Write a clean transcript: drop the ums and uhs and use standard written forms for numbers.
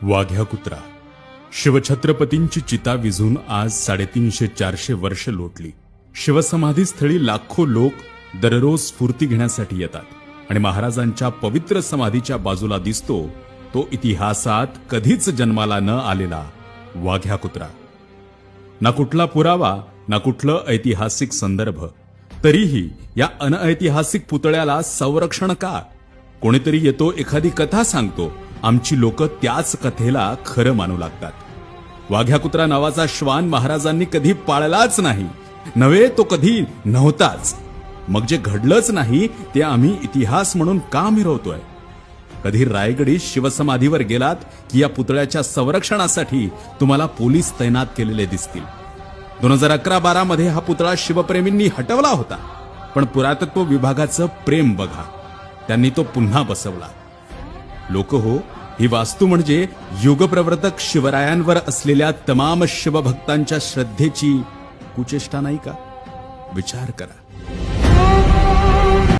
वाघ्या कुत्रा. शिवछत्रपतींची चिता विझून आज 350-400 वर्ष लोटली. शिवसमाधीस्थळी लाखो लोक दररोज स्फूर्ती घेण्यासाठी येतात आणि महाराजांच्या पवित्र समाधीच्या बाजूला दिसतो तो इतिहासात कधीच जन्माला न आलेला वाघ्या कुत्रा. ना कुठला पुरावा, ना कुठलं ऐतिहासिक संदर्भ, तरीही या अनऐतिहासिक पुतळ्याला संरक्षण का? कोणीतरी येतो, एखादी कथा सांगतो, आमची लोक त्याच कथेला खरं मानू लागतात. वाघ्या कुत्रा नावाचा श्वान महाराजांनी कधी पाळलाच नाही, नव्हे तो कधी नव्हताच. मग जे घडलंच नाही ते आम्ही इतिहास म्हणून का मिरवतोय? कधी रायगडी शिवसमाधीवर गेलात की या पुतळ्याच्या संरक्षणासाठी तुम्हाला पोलीस तैनात केलेले दिसतील. 2011-12 मध्ये हा पुतळा शिवप्रेमींनी हटवला होता, पण पुरातत्व विभागाचं प्रेम बघा, त्यांनी तो पुन्हा बसवला. लोक हो, ही वास्तू म्हणजे युगप्रवर्तक शिवरायांवर असलेल्या तमाम शिवभक्तांच्या श्रद्धेची कुचेष्टा नाही का? विचार करा.